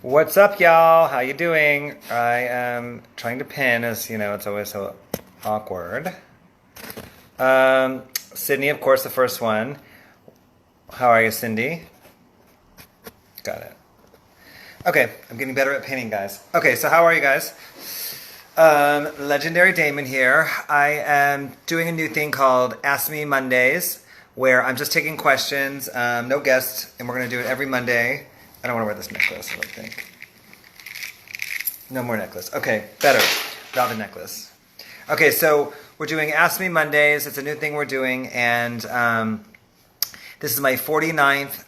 What's up, y'all? How you doing? I am trying to pin, as you know, it's always so awkward. Sydney, of course, the first one. How are you, Cindy? Got it. Okay, I'm getting better at pinning, guys. Okay, so how are you guys? Legendary Damon here. I am doing a new thing called Ask Me Mondays, where I'm just taking questions, no guests, and we're going to do it every Monday. I don't want to wear this necklace, I don't think. No more necklace. Okay, better. Without the necklace. Okay, so we're doing Ask Me Mondays. It's a new thing we're doing, and this is my 49th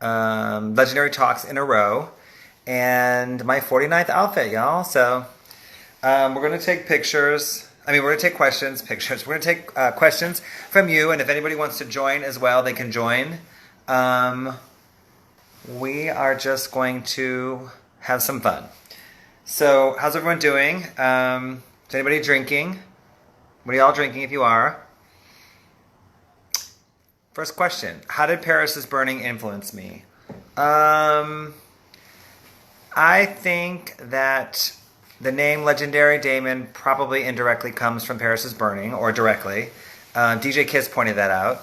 Legendary Talks in a row, and my 49th outfit, y'all. So we're going to take pictures. We're going to take questions, pictures. We're going to take questions from you, and if anybody wants to join as well, they can join. We are just going to have some fun. So, how's everyone doing? Is anybody drinking? What are y'all drinking if you are? First question. How did Paris is Burning influence me? I think that the name Legendary Damon probably indirectly comes from Paris is Burning, or directly. DJ Kiss pointed that out.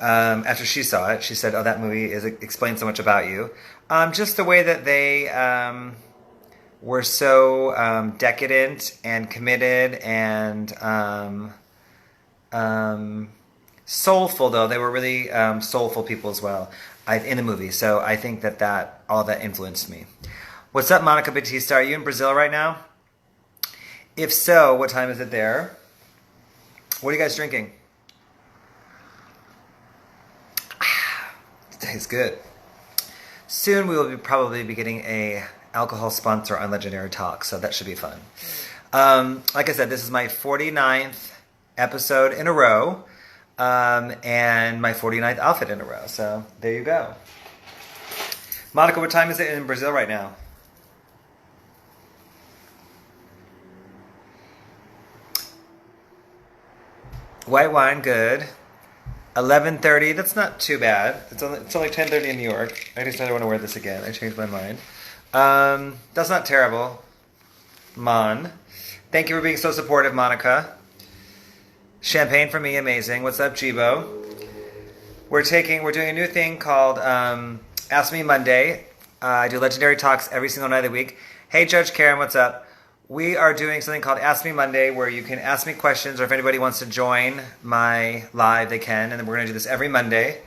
After she saw it, she said, "Oh, that movie explains so much about you." Just the way that they were so decadent and committed and soulful. Though they were really soulful people as well in the movie. So I think that all that influenced me. What's up, Monica Batista? Are you in Brazil right now? If so, what time is it there? What are you guys drinking? Tastes good. Soon we will probably be getting a alcohol sponsor on Legendary Talk, so that should be fun. Like I said, this is my 49th episode in a row, and my 49th outfit in a row. So there you go. Monica, what time is it in Brazil right now? White wine, good. 11:30. That's not too bad. It's only 10:30 in New York. I just don't want to wear this again. I changed my mind. That's not terrible. Mon, thank you for being so supportive, Monica. Champagne for me, amazing. What's up, Jibo? We're doing a new thing called Ask Me Monday. I do Legendary Talks every single night of the week. Hey, Judge Karen, what's up? We are doing something called Ask Me Monday, where you can ask me questions, or if anybody wants to join my live, they can. And then we're going to do this every Monday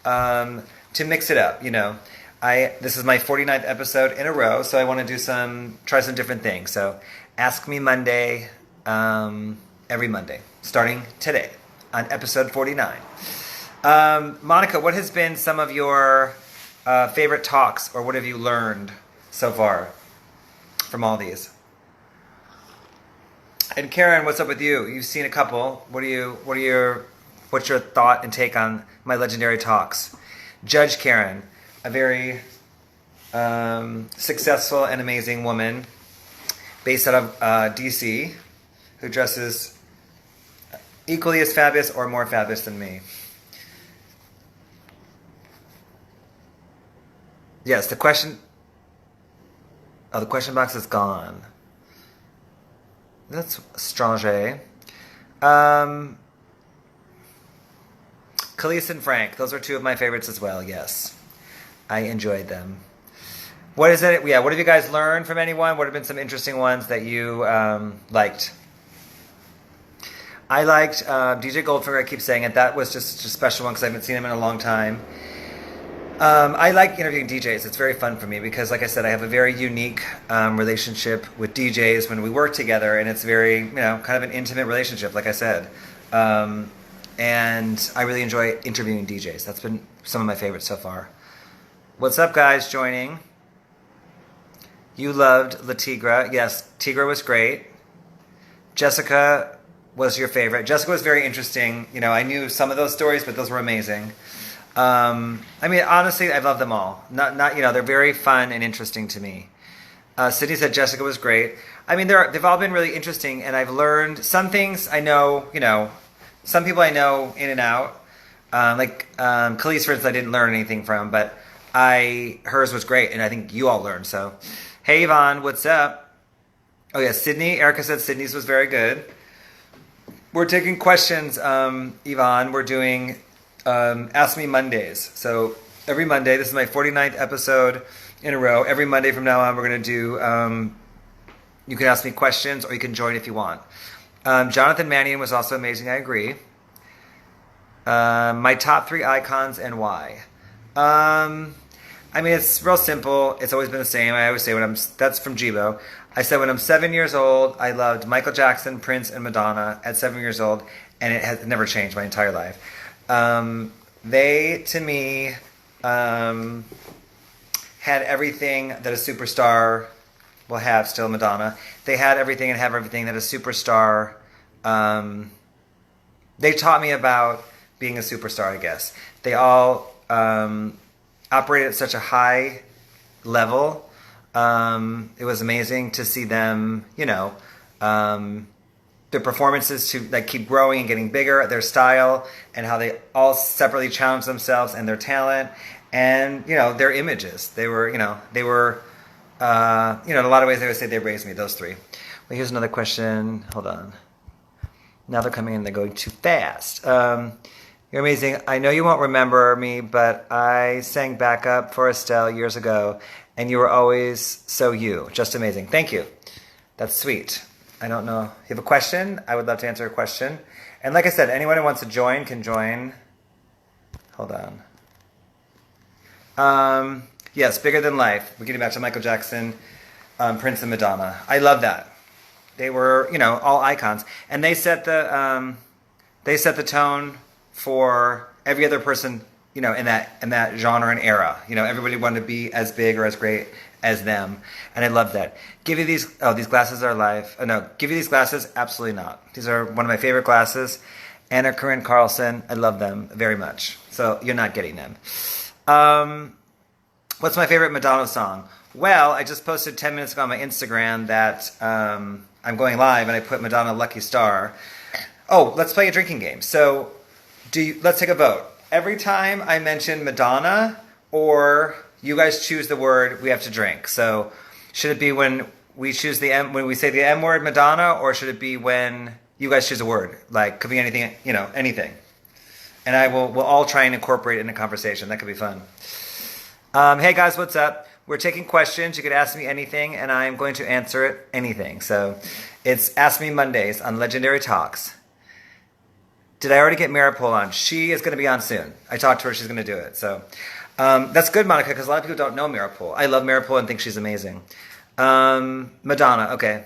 to mix it up. You know, this is my 49th episode in a row, so I want to try some different things. So Ask Me Monday every Monday, starting today on episode 49. Monica, what has been some of your favorite talks, or what have you learned so far from all these? And Karen, what's up with you? You've seen a couple. What's your thought and take on my Legendary Talks? Judge Karen, a very successful and amazing woman based out of DC, who dresses equally as fabulous or more fabulous than me. Yes, the question box is gone. That's strange. Khalees and Frank. Those are two of my favorites as well, yes. I enjoyed them. What is it? Yeah, what have you guys learned from anyone? What have been some interesting ones that you liked? I liked DJ Goldfinger. I keep saying it. That was just a special one because I haven't seen him in a long time. I like interviewing DJs. It's very fun for me because, like I said, I have a very unique relationship with DJs when we work together, and it's very, kind of an intimate relationship, like I said. And I really enjoy interviewing DJs. That's been some of my favorites so far. What's up, guys, joining? You loved La Tigra. Yes, Tigra was great. Jessica was your favorite. Jessica was very interesting. I knew some of those stories, but those were amazing. Honestly, I love them all. Not they're very fun and interesting to me. Sydney said Jessica was great. They've all been really interesting, and I've learned some things I know, some people I know in and out. Khalees, for instance, I didn't learn anything from, but hers was great, and I think you all learned. So, hey Yvonne, what's up? Oh yeah, Sydney. Erica said Sydney's was very good. We're taking questions, Yvonne. We're doing Ask Me Mondays. So every Monday, this is my 49th episode in a row. Every Monday from now on, we're going to do, you can ask me questions or you can join if you want. Jonathan Mannion was also amazing, I agree. My top 3 icons and why. I mean, it's real simple. It's always been the same. I always say that's from Jibo. I said when I'm 7 years old, I loved Michael Jackson, Prince, and Madonna at 7 years old, and it has never changed my entire life. They, to me, had everything that a superstar will have, still Madonna. They had everything and have everything that a superstar, they taught me about being a superstar, I guess. They all operated at such a high level. It was amazing to see them, their performances to like keep growing and getting bigger, their style, and how they all separately challenged themselves and their talent, and their images. They were, in a lot of ways they would say they raised me. Those 3. Well, here's another question. Hold on. Now they're coming in. They're going too fast. You're amazing. I know you won't remember me, but I sang backup for Estelle years ago, and you were always so you. Just amazing. Thank you. That's sweet. I don't know. You have a question? I would love to answer a question. And like I said, anyone who wants to join can join. Hold on. Yes, Bigger Than Life. We're getting back to Michael Jackson, Prince, and Madonna. I love that. They were, all icons. And they set the tone for every other person, in that genre and era. Everybody wanted to be as big or as great as them, and I love that. Give you these. Oh, these glasses are live. Oh, no, give you these glasses? Absolutely not. These are one of my favorite glasses. Anna Corinne Carlson. I love them very much. So you're not getting them. What's my favorite Madonna song? Well, I just posted 10 minutes ago on my Instagram that I'm going live, and I put Madonna Lucky Star. Oh, let's play a drinking game. So let's take a vote. Every time I mention Madonna, or you guys choose the word, we have to drink. So should it be when we choose when we say the M word, Madonna, or should it be when you guys choose a word? Like, could be anything, anything. And we'll all try and incorporate it in a conversation. That could be fun. Hey guys, what's up? We're taking questions. You could ask me anything, and I'm going to answer it anything. So it's Ask Me Mondays on Legendary Talks. Did I already get Maripol on? She is going to be on soon. I talked to her. She's going to do it. So that's good, Monica, because a lot of people don't know Maripol. I love Maripol and think she's amazing. Madonna, okay.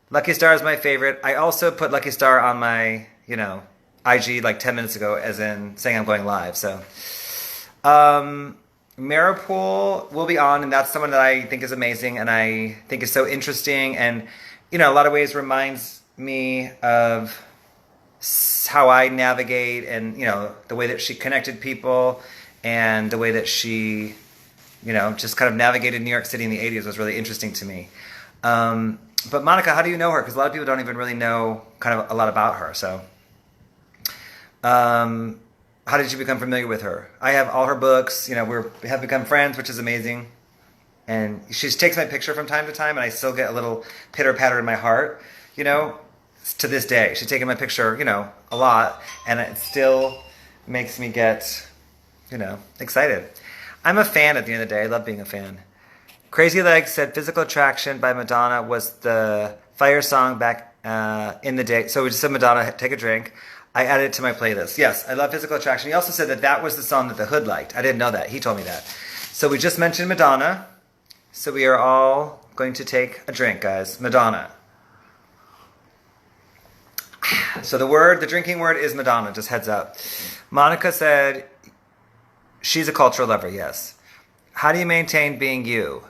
Lucky Star is my favorite. I also put Lucky Star on my, IG like 10 minutes ago, as in saying I'm going live. So Maripol will be on, and that's someone that I think is amazing and I think is so interesting, and, a lot of ways reminds me of how I navigate, and the way that she connected people, and the way that she just kind of navigated New York City in the 80s was really interesting to me. But Monica, how do you know her? Because a lot of people don't even really know kind of a lot about her. So how did you become familiar with her? I have all her books. We have become friends, which is amazing. And she takes my picture from time to time, and I still get a little pitter patter in my heart, to this day. She's taken my picture, a lot, and it still makes me get, excited. I'm a fan at the end of the day. I love being a fan. Crazy Legs said Physical Attraction by Madonna was the fire song back in the day. So we just said Madonna, take a drink. I added it to my playlist. Yes, I love Physical Attraction. He also said that was the song that the Hood liked. I didn't know that. He told me that. So we just mentioned Madonna. So we are all going to take a drink, guys. Madonna. So the drinking word is Madonna, just heads up. Monica said she's a cultural lover, yes. How do you maintain being you?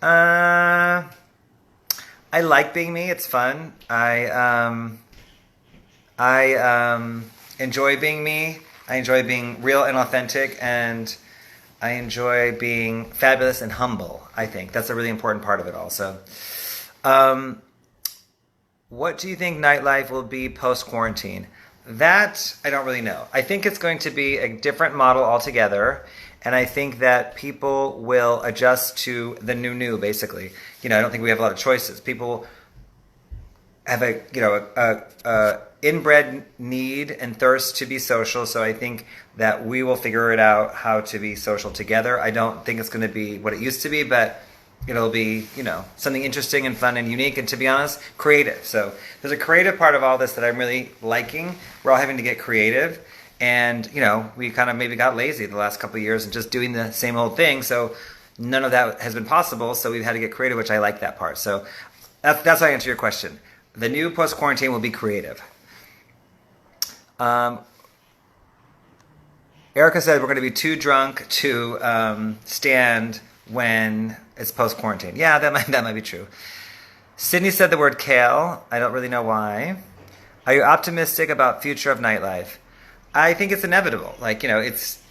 I like being me. It's fun. I enjoy being me. I enjoy being real and authentic, and I enjoy being fabulous and humble, I think. That's a really important part of it also. What do you think nightlife will be post-quarantine? That, I don't really know. I think it's going to be a different model altogether, and I think that people will adjust to the new, basically. I don't think we have a lot of choices. People have a inbred need and thirst to be social, so I think that we will figure it out how to be social together. I don't think it's going to be what it used to be, but it'll be, something interesting and fun and unique and, to be honest, creative. So there's a creative part of all this that I'm really liking. We're all having to get creative, and, we kind of maybe got lazy the last couple of years and just doing the same old thing, so none of that has been possible, so we've had to get creative, which I like that part. So that's how I answer your question. The new post-quarantine will be creative. Erica said we're going to be too drunk to stand when it's post-quarantine. Yeah, that might be true. Sydney said the word kale. I don't really know why. Are you optimistic about future of nightlife? I think it's inevitable. It's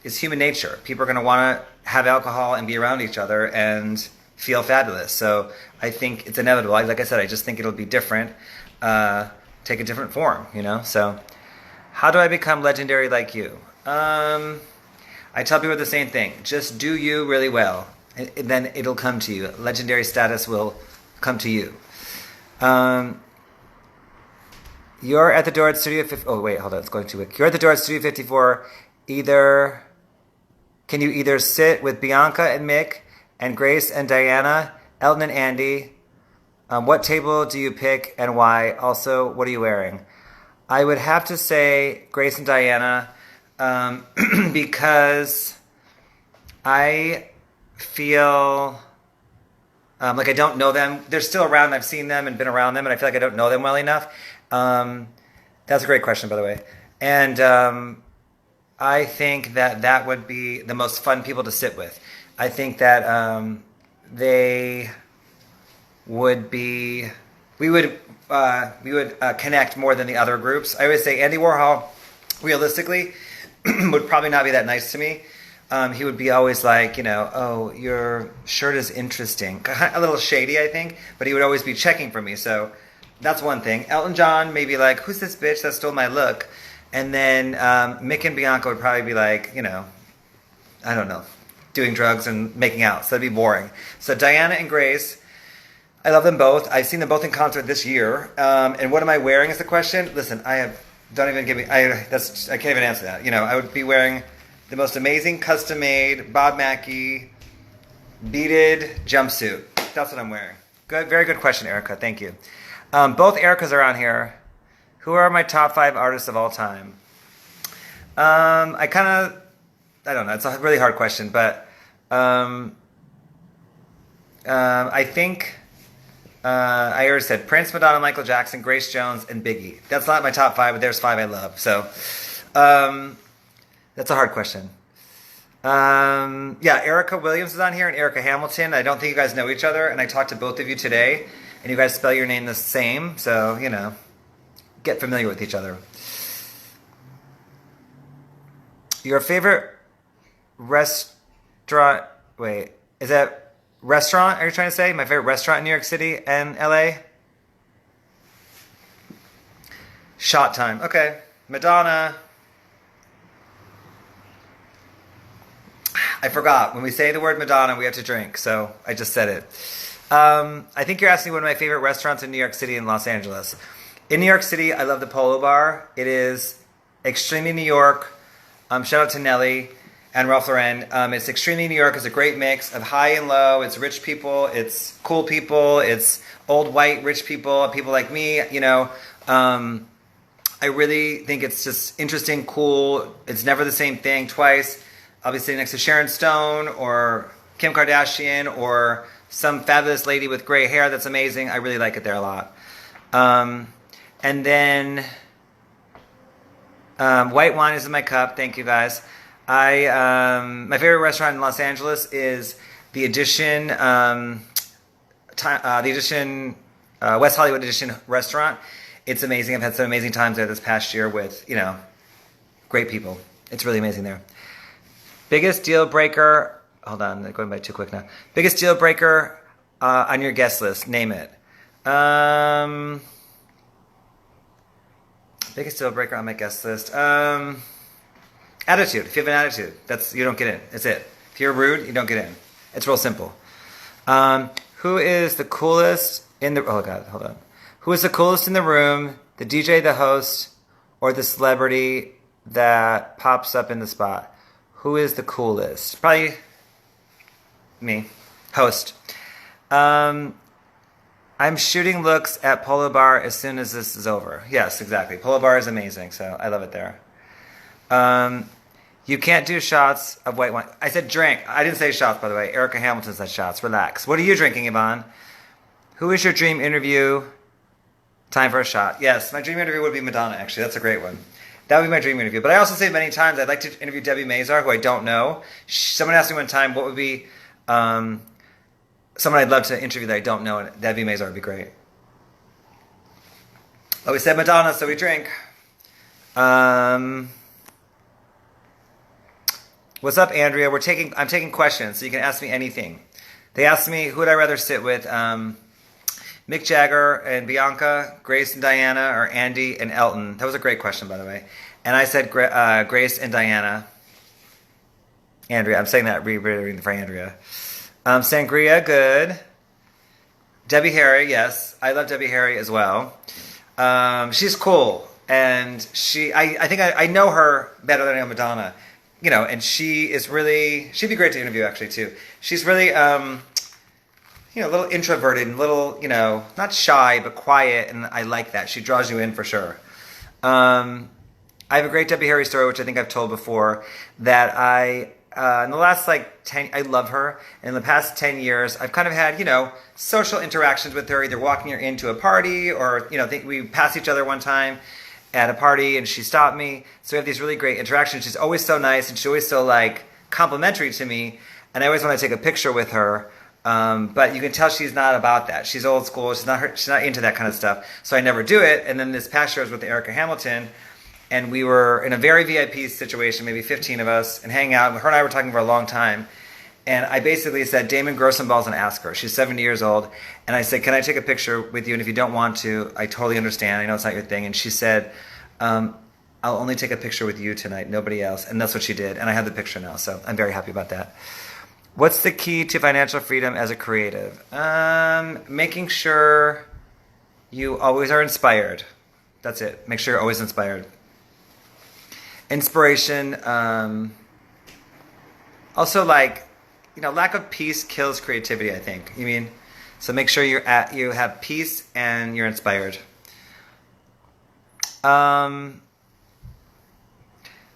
human nature. People are going to want to have alcohol and be around each other and feel fabulous. So I think it's inevitable. Like I said, I just think it'll be different, take a different form, So how do I become legendary like you? I tell people the same thing. Just do you really well, and then it'll come to you. Legendary status will come to you. You're at the door at Studio 54. Oh, wait, hold on. It's going too quick. You're at the door at Studio 54. Can you either sit with Bianca and Mick and Grace and Diana, Elton and Andy? What table do you pick and why? Also, what are you wearing? I would have to say Grace and Diana, because I feel like I don't know them. They're still around. I've seen them and been around them, and I feel like I don't know them well enough. That's a great question, by the way. And I think that would be the most fun people to sit with. I think that they would be... We would connect more than the other groups. I always say Andy Warhol, realistically, would probably not be that nice to me. He would be always like, oh, your shirt is interesting. A little shady, I think, but he would always be checking for me. So that's one thing. Elton John may be like, who's this bitch that stole my look? And then Mick and Bianca would probably be like, I don't know, doing drugs and making out. So that'd be boring. So Diana and Grace, I love them both. I've seen them both in concert this year. And what am I wearing is the question. Listen, don't even give me, I can't even answer that. I would be wearing the most amazing custom-made Bob Mackie beaded jumpsuit. That's what I'm wearing. Good, very good question, Erica. Thank you. Both Ericas are on here. Who are my top 5 artists of all time? I don't know. It's a really hard question, but I think I already said Prince, Madonna, Michael Jackson, Grace Jones, and Biggie. That's not my top 5, but there's 5 I love. So that's a hard question. Erica Williams is on here and Erica Hamilton. I don't think you guys know each other, and I talked to both of you today, and you guys spell your name the same, so, get familiar with each other. Your favorite restaurant... Wait, is that restaurant, are you trying to say? My favorite restaurant in New York City and LA? Shot time. Okay. Madonna. I forgot. When we say the word Madonna, we have to drink, so I just said it. I think you're asking one of my favorite restaurants in New York City and Los Angeles. In New York City, I love the Polo Bar. It is extremely New York. Shout out to Nelly and Ralph Lauren. It's extremely New York. It's a great mix of high and low. It's rich people. It's cool people. It's old white rich people. People like me. I really think it's just interesting, cool. It's never the same thing twice. I'll be sitting next to Sharon Stone or Kim Kardashian or some fabulous lady with gray hair that's amazing. I really like it there a lot. And then white wine is in my cup. Thank you, guys. My favorite restaurant in Los Angeles is the Edition, West Hollywood Edition restaurant. It's amazing. I've had some amazing times there this past year with, great people. It's really amazing there. Biggest deal breaker. Hold on, I'm going by too quick now. Biggest deal breaker on your guest list. Name it. Biggest deal breaker on my guest list. I Attitude. If you have an attitude, you don't get in. That's it. If you're rude, you don't get in. It's real simple. Who is the coolest in the... Oh, God, hold on. Who is the coolest in the room? The DJ, the host, or the celebrity that pops up in the spot? Who is the coolest? Probably me. Host. I'm shooting looks at Polo Bar as soon as this is over. Yes, exactly. Polo Bar is amazing, so I love it there. You can't do shots of white wine. I said drink. I didn't say shots, by the way. Erica Hamilton said shots. Relax. What are you drinking, Yvonne? Who is your dream interview? Time for a shot. Yes, my dream interview would be Madonna, actually. That's a great one. That would be my dream interview. But I also say many times I'd like to interview Debbie Mazar, who I don't know. Someone asked me one time what would be someone I'd love to interview that I don't know, and Debbie Mazar would be great. Oh, we said Madonna, so we drink. What's up, Andrea? I'm taking questions, so you can ask me anything. They asked me, who would I rather sit with? Mick Jagger and Bianca, Grace and Diana, or Andy and Elton? That was a great question, by the way. And I said Grace and Diana. Andrea, I'm saying that, reiterating for Andrea. Sangria, good. Debbie Harry, yes. I love Debbie Harry as well. She's cool. And I think I know her better than I know Madonna. You know, and she'd be great to interview, actually, too. She's really, a little introverted and not shy, but quiet, and I like that. She draws you in for sure. I have a great Debbie Harry story, which I think I've told before, that in the last, I love her, and in the past 10 years, I've kind of had, social interactions with her, either walking her into a party, or, we passed each other one time at a party, and she stopped me. So we have these really great interactions. She's always so nice, and she's always so complimentary to me. And I always want to take a picture with her. But you can tell she's not about that. She's old school. She's not into that kind of stuff. So I never do it. And then this past year I was with Erica Hamilton, and we were in a very VIP situation, maybe 15 of us, and hanging out. Her and I were talking for a long time. And I basically said, Damon, grow some balls and ask her. She's 70 years old. And I said, can I take a picture with you? And if you don't want to, I totally understand. I know it's not your thing. And she said, I'll only take a picture with you tonight, nobody else. And that's what she did. And I have the picture now, so I'm very happy about that. What's the key to financial freedom as a creative? Making sure you always are inspired. That's it. Make sure you're always inspired. Inspiration. Also, lack of peace kills creativity, I think. So make sure you have peace and you're inspired.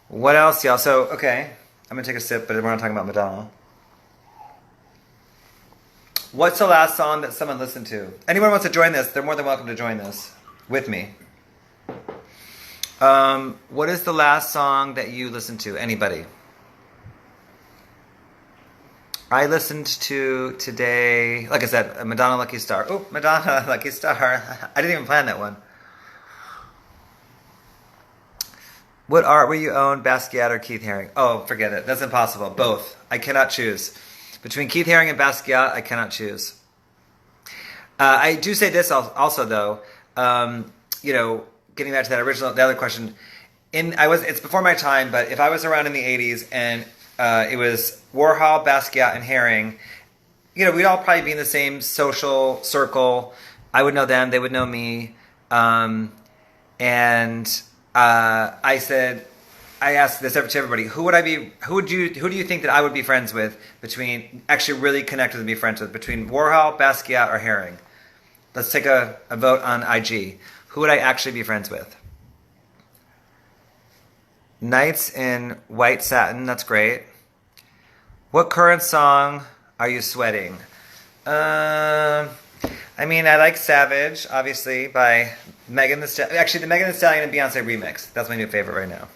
What else, y'all? So, okay, I'm gonna take a sip, but we're not talking about Madonna. What's the last song that someone listened to? Anyone wants to join this, they're more than welcome to join this with me. What is the last song that you listened to? Anybody? I listened to today, like I said, Madonna Lucky Star. Oh, Madonna Lucky Star. I didn't even plan that one. What art will you own, Basquiat or Keith Haring? Oh, forget it. That's impossible. Both. I cannot choose. Between Keith Haring and Basquiat, I cannot choose. I do say this also, though. Getting back to the other question. It's before my time, but if I was around in the 80s and it was Warhol, Basquiat, and Haring, we'd all probably be in the same social circle. I would know them, they would know me. I asked this to everybody, who do you think that I would be friends with actually really connected to be friends with, between Warhol, Basquiat, or Haring? Let's take a vote on IG. Who would I actually be friends with? Nights in White Satin, that's great. What current song are you sweating? I like Savage, obviously, by Megan Thee Stallion. Actually, the Megan Thee Stallion and Beyonce remix. That's my new favorite right now.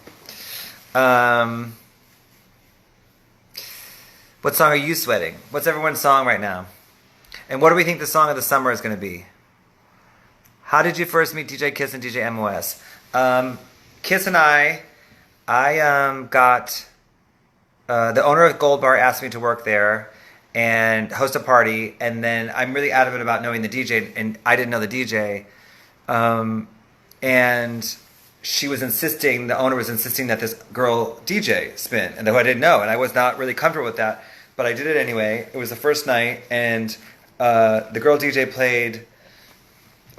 What song are you sweating? What's everyone's song right now? And what do we think the song of the summer is going to be? How did you first meet DJ Kiss and DJ MOS? Kiss and I got... the owner of Gold Bar asked me to work there and host a party, and then I'm really adamant about knowing the DJ, and I didn't know the DJ. And she was insisting, the owner was insisting that this girl DJ spin, and though I didn't know, and I was not really comfortable with that, but I did it anyway. It was the first night, and the girl DJ played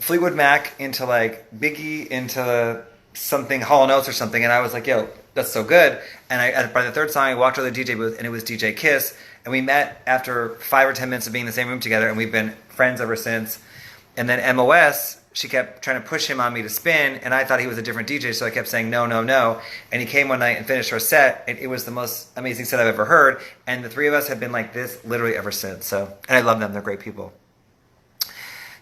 Fleetwood Mac into like Biggie into something Hall & Oates or something, and I was like, yo, that's so good. And by the third song, I walked to the DJ booth, and it was DJ Kiss, and we met after 5 or 10 minutes of being in the same room together, and we've been friends ever since. And then MOS, she kept trying to push him on me to spin, and I thought he was a different DJ, so I kept saying no, no, no. And he came one night and finished our set, and it was the most amazing set I've ever heard. And the three of us have been like this literally ever since. So, and I love them; they're great people.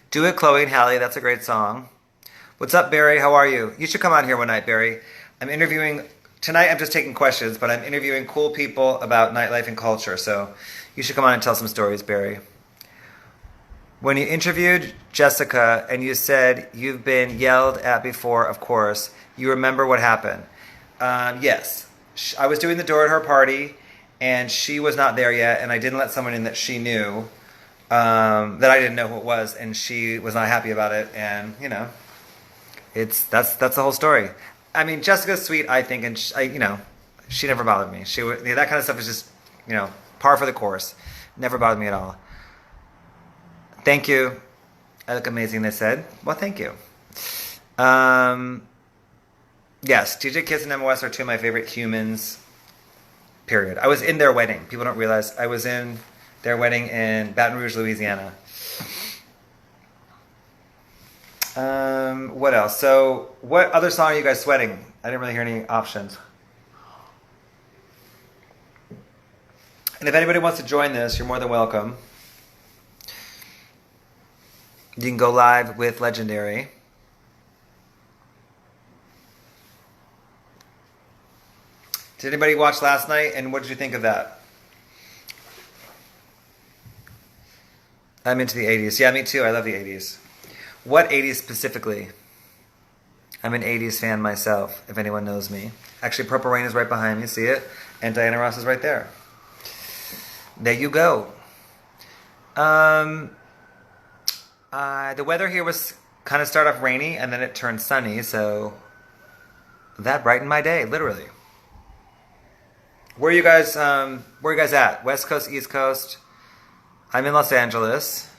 Do It, Chloe and Hallie. That's a great song. What's up, Barry? How are you? You should come on here one night, Barry. I'm interviewing tonight. I'm just taking questions, but I'm interviewing cool people about nightlife and culture. So, you should come on and tell some stories, Barry. When you interviewed Jessica and you said you've been yelled at before, of course, you remember what happened? Yes. I was doing the door at her party, and she was not there yet, and I didn't let someone in that she knew, that I didn't know who it was, and she was not happy about it, and, you know, that's the whole story. I mean, Jessica's sweet, I think, and she never bothered me. That kind of stuff is just, par for the course. Never bothered me at all. Thank you. I look amazing, they said. Well, thank you. Yes, DJ Kiss and MOS are two of my favorite humans, period. I was in their wedding. People don't realize I was in their wedding in Baton Rouge, Louisiana. What else? So, what other song are you guys sweating? I didn't really hear any options. And if anybody wants to join this, you're more than welcome. You can go live with Legendary. Did anybody watch last night, and what did you think of that? I'm into the 80s. Yeah, me too. I love the 80s. What 80s specifically? I'm an 80s fan myself, if anyone knows me. Actually, Purple Rain is right behind me. See it? And Diana Ross is right there. There you go. The weather here was kind of start off rainy, and then it turned sunny, so that brightened my day, literally. Where are you guys at? West Coast, East Coast? I'm in Los Angeles.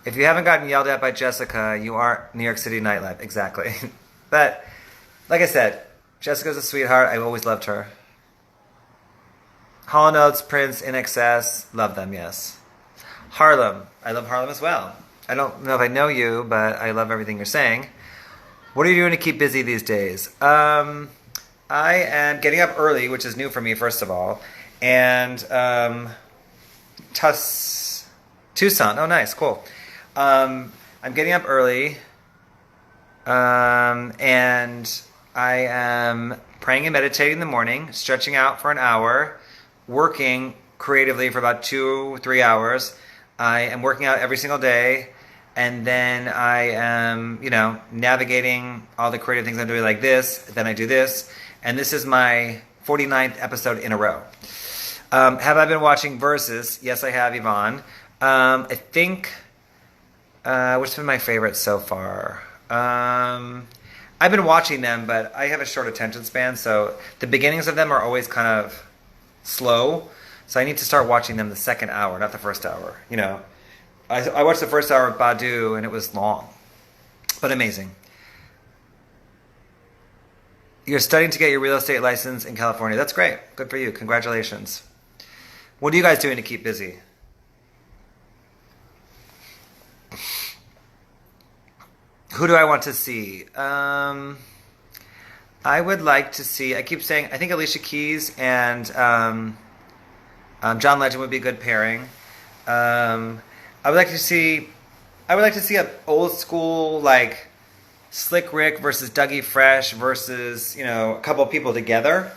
If you haven't gotten yelled at by Jessica, you are New York City nightlife. Exactly. But, like I said, Jessica's a sweetheart. I've always loved her. Hall & Oates, Prince, INXS. Love them, yes. Harlem. I love Harlem as well. I don't know if I know you, but I love everything you're saying. What are you doing to keep busy these days? I am getting up early, which is new for me, first of all. And Tucson. Oh, nice. Cool. I'm getting up early. And I am praying and meditating in the morning, stretching out for an hour, working creatively for about 2-3 hours. I am working out every single day, and then I am, navigating all the creative things I'm doing like this, then I do this, and this is my 49th episode in a row. Have I been watching Versus? Yes, I have, Yvonne. I think, which has been my favorite so far? I've been watching them, but I have a short attention span, so the beginnings of them are always kind of slow. So I need to start watching them the second hour, not the first hour. I watched the first hour of Badu, and it was long, but amazing. You're studying to get your real estate license in California. That's great. Good for you. Congratulations. What are you guys doing to keep busy? Who do I want to see? I would like to see, I keep saying, I think Alicia Keys and John Legend would be a good pairing. I would like to see an old school, like, Slick Rick versus Dougie Fresh versus, a couple of people together,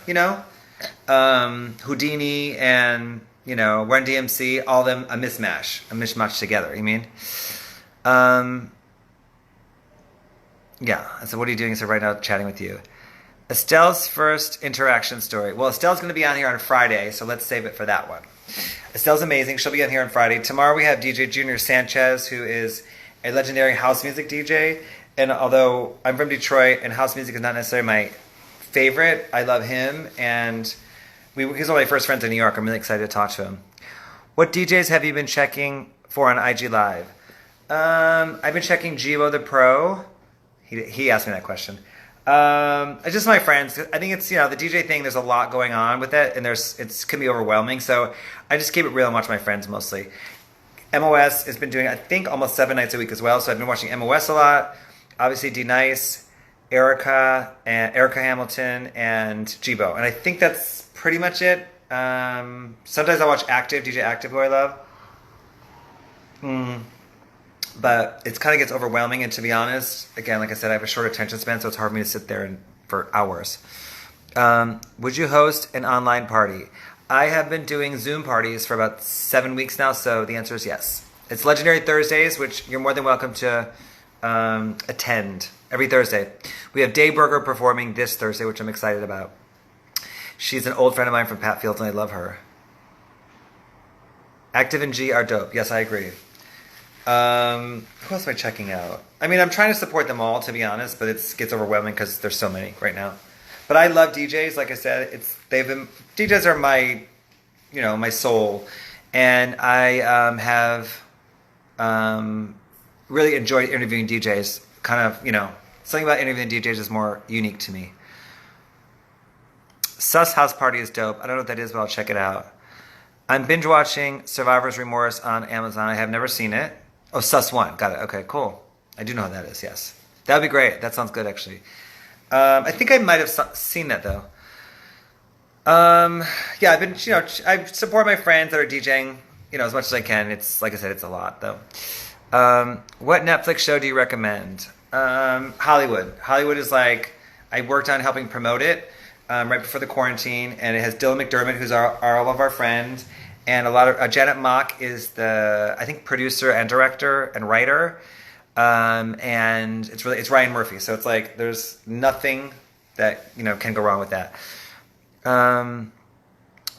Houdini and, Run DMC, all of them a mishmash together, you mean? Yeah, so what are you doing? So right now, chatting with you. Estelle's first interaction story. Well, Estelle's going to be on here on Friday, so let's save it for that one. Estelle's amazing. She'll be on here on Friday. Tomorrow we have DJ Junior Sanchez, who is a legendary house music DJ, And although I'm from Detroit and house music is not necessarily my favorite, I love him. And he's one of my first friends in New York. I'm really excited to talk to him. What DJs have you been checking for on IG Live? I've been checking Givo the Pro. He asked me that question. It's just my friends. I think it's, the DJ thing, there's a lot going on with it, and it can be overwhelming. So I just keep it real and watch my friends mostly. MOS has been doing, I think, almost 7 nights a week as well. So I've been watching MOS a lot. Obviously, D Nice, Erica Hamilton, and Gibo. And I think that's pretty much it. Sometimes I watch DJ Active, who I love. But it kind of gets overwhelming, and to be honest, again, like I said, I have a short attention span, so it's hard for me to sit there for hours. Would you host an online party? I have been doing Zoom parties for about 7 weeks now, so the answer is yes. It's Legendary Thursdays, which you're more than welcome to attend every Thursday. We have Day Burger performing this Thursday, which I'm excited about. She's an old friend of mine from Patfield, and I love her. Active and G are dope. Yes, I agree. Who else am I checking out? I mean, I'm trying to support them all, to be honest, but it gets overwhelming because there's so many right now. But I love DJs. Like I said, DJs are my, my soul, and I have really enjoyed interviewing DJs. Kind of, something about interviewing DJs is more unique to me. Sus House Party is dope. I don't know what that is, but I'll check it out. I'm binge watching Survivor's Remorse on Amazon. I have never seen it. Oh, Sus 1. Got it. Okay, cool. I do know what that is, yes. That would be great. That sounds good, actually. I think I might have seen that, though. Yeah, I've been, I support my friends that are DJing, as much as I can. It's, like I said, it's a lot, though. What Netflix show do you recommend? Hollywood. Hollywood is like, I worked on helping promote it right before the quarantine, and it has Dylan McDermott, who's all of our friends. And a lot of Janet Mock is the, I think, producer and director and writer, and it's Ryan Murphy. So it's like there's nothing that can go wrong with that.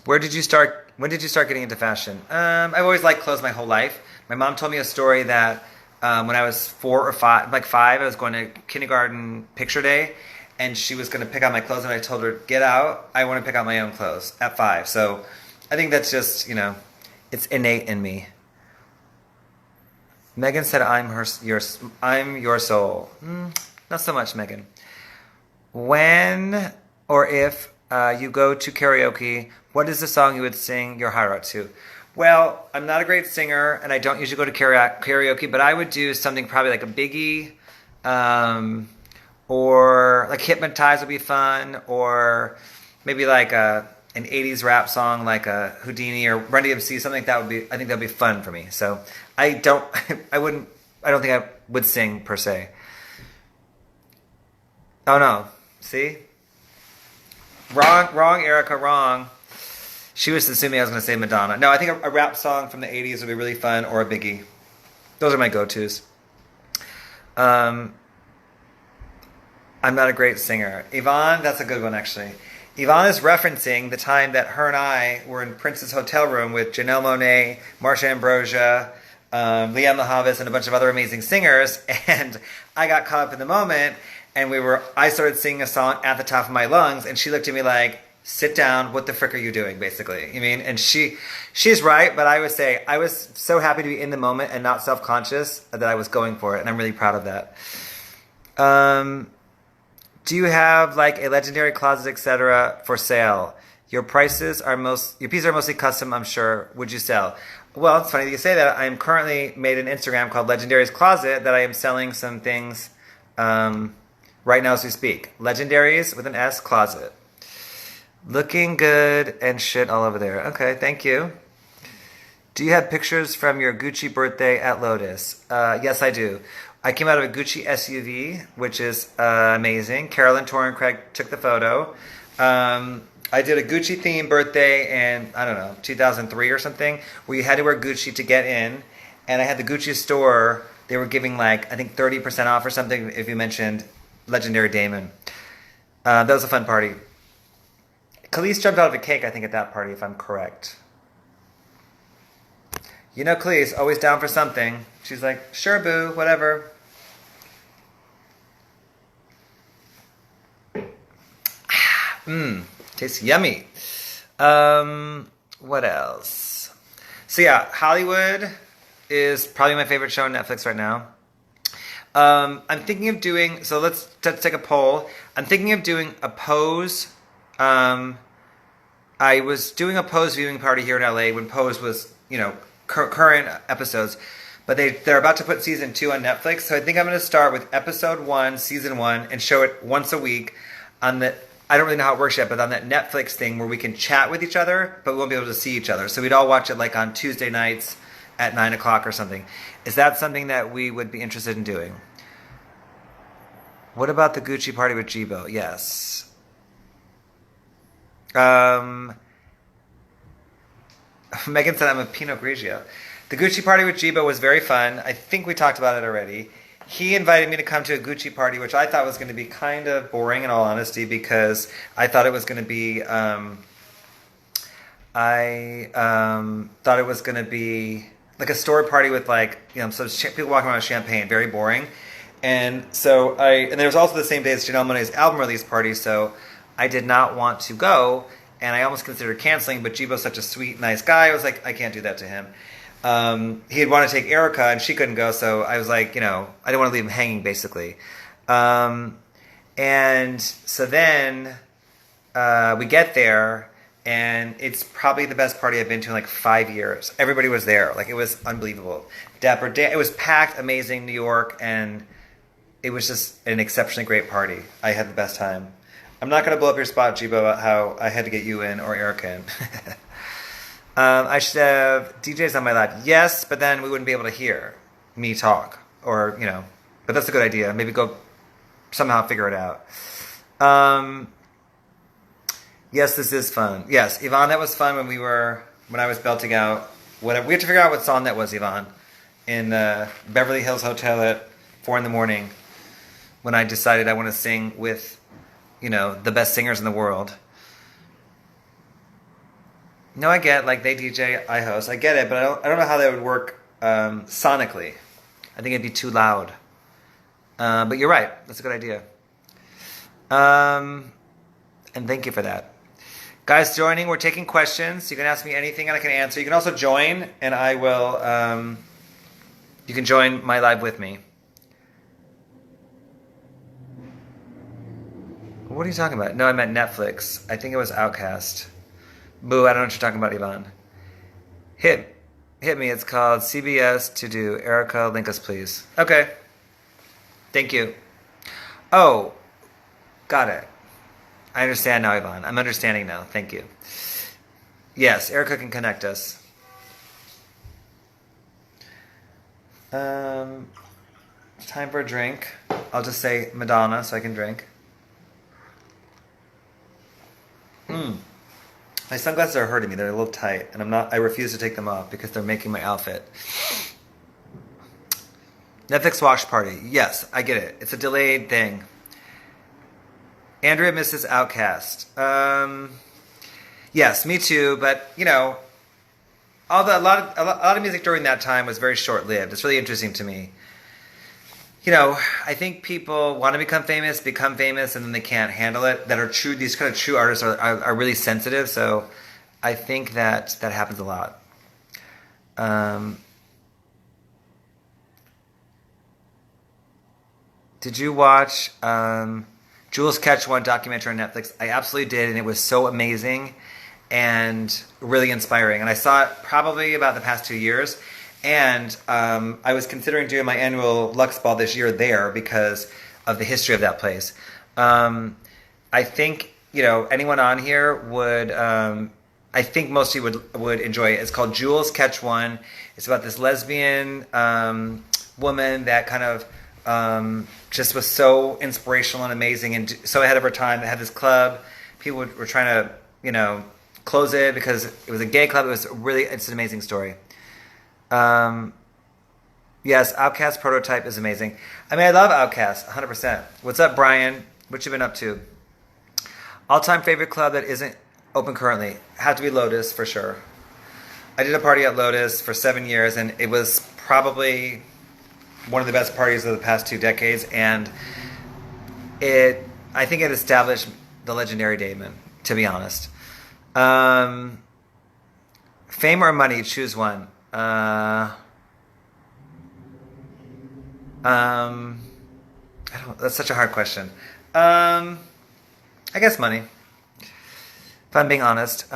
When did you start getting into fashion? I've always liked clothes my whole life. My mom told me a story that when I was 4 or 5, I was going to kindergarten picture day, and she was going to pick out my clothes, and I told her, "Get out! I want to pick out my own clothes." At 5, so. I think that's just, it's innate in me. Megan said, I'm your soul. Not so much, Megan. When or if you go to karaoke, what is the song you would sing your heart out to? Well, I'm not a great singer, and I don't usually go to karaoke, but I would do something probably like a Biggie, or like Hypnotize would be fun, or maybe like an 80s rap song like a Houdini or Run DMC, something like that I think that would be fun for me. So I don't think I would sing per se. Oh no, see? Wrong, Erica, wrong. She was assuming I was going to say Madonna. No, I think a rap song from the 80s would be really fun, or a Biggie. Those are my go-tos. I'm not a great singer. Yvonne, that's a good one actually. Yvonne is referencing the time that her and I were in Prince's hotel room with Janelle Monáe, Marsha Ambrosia, Liam Lahavis, and a bunch of other amazing singers. And I got caught up in the moment, and I started singing a song at the top of my lungs, and she looked at me like, "Sit down, what the frick are you doing," basically. And she's right, but I would say I was so happy to be in the moment and not self-conscious that I was going for it, and I'm really proud of that. Do you have like a legendary closet, etc., for sale? Your pieces are mostly custom, I'm sure. Would you sell? Well, it's funny that you say that. I'm currently made an Instagram called Legendary's Closet that I am selling some things right now as we speak. Legendaries with an S Closet. Looking good and shit all over there. Okay, thank you. Do you have pictures from your Gucci birthday at Lotus? Yes, I do. I came out of a Gucci SUV, which is amazing. Carolyn Torrencraig took the photo. I did a Gucci-themed birthday in, 2003 or something, where you had to wear Gucci to get in. And I had the Gucci store. They were giving, 30% off or something if you mentioned Legendary Damon. That was a fun party. Khalees jumped out of a cake, I think, at that party, if I'm correct. Khalees, always down for something. She's like, "Sure, boo, whatever." Tastes yummy. What else? So yeah, Hollywood is probably my favorite show on Netflix right now. I'm thinking of doing, so let's take a poll. I'm thinking of doing a Pose. I was doing a Pose viewing party here in LA when Pose was, current episodes. But they're about to put season 2 on Netflix. So I think I'm going to start with episode 1, season 1, and show it once a week on the, I don't really know how it works yet, but on that Netflix thing where we can chat with each other, but we won't be able to see each other. So we'd all watch it like on Tuesday nights at 9 o'clock or something. Is that something that we would be interested in doing? What about the Gucci party with Jibo? Yes. Megan said I'm a Pinot Grigio. The Gucci party with Jibo was very fun. I think we talked about it already. He invited me to come to a Gucci party, which I thought was going to be kind of boring in all honesty, because I thought it was going to be, thought it was going to be like a store party with people walking around with champagne, very boring. And so and there was also the same day as Janelle Monáe's album release party, so I did not want to go, and I almost considered canceling, but Jibo's such a sweet, nice guy, I was like, I can't do that to him. He'd want to take Erica, and she couldn't go, so I was like, I didn't want to leave him hanging, basically. And so then we get there, and it's probably the best party I've been to in like 5 years. Everybody was there. Like, it was unbelievable. Dapper Dan. It was packed, amazing, New York, and it was just an exceptionally great party. I had the best time. I'm not going to blow up your spot, Jibo, about how I had to get you in or Erica in. I should have DJs on my lap. Yes, but then we wouldn't be able to hear me talk. Or, but that's a good idea. Maybe go somehow figure it out. Yes, this is fun. Yes, Yvonne, that was fun when I was belting out whatever. We had to figure out what song that was, Yvonne, in Beverly Hills Hotel at 4 a.m. when I decided I want to sing with, the best singers in the world. No, I get, they DJ, I host. I get it, but I don't know how that would work sonically. I think it'd be too loud. But you're right. That's a good idea. And thank you for that. Guys joining, we're taking questions. You can ask me anything and I can answer. You can also join, and I will, you can join my live with me. What are you talking about? No, I meant Netflix. I think it was Outcast. Boo, I don't know what you're talking about, Yvonne. Hit me. It's called CBS To Do. Erica, link us, please. Okay. Thank you. Oh, got it. I understand now, Yvonne. I'm understanding now. Thank you. Yes, Erica can connect us. Time for a drink. I'll just say Madonna so I can drink. My sunglasses are hurting me. They're a little tight, and I refuse to take them off because they're making my outfit. Netflix watch party. Yes, I get it. It's a delayed thing. Andrea misses Outcast. Yes, me too. But a lot of music during that time was very short-lived. It's really interesting to me. I think people want to become famous, and then they can't handle it. That are true. These kind of true artists are really sensitive. So I think that happens a lot. Did you watch Jules Catch One documentary on Netflix? I absolutely did, and it was so amazing and really inspiring. And I saw it probably about the past 2 years. And I was considering doing my annual Lux Ball this year there because of the history of that place. I think, anyone on here would, I think most of you would enjoy it. It's called Jules Catch One. It's about this lesbian woman that kind of just was so inspirational and amazing and so ahead of her time. They had this club. People were trying to, close it because it was a gay club. It's an amazing story. Yes, Outcast prototype is amazing. I mean, I love Outcast, 100%. What's up, Brian? What you been up to? All-time favorite club that isn't open currently? Had to be Lotus, for sure. I did a party at Lotus for 7 years, and it was probably one of the best parties of the past 2 decades, and I think it established the legendary Damon, to be honest. Um, Fame or money? Choose one. Um, I don't. That's such a hard question. Um, I guess money. If I'm being honest.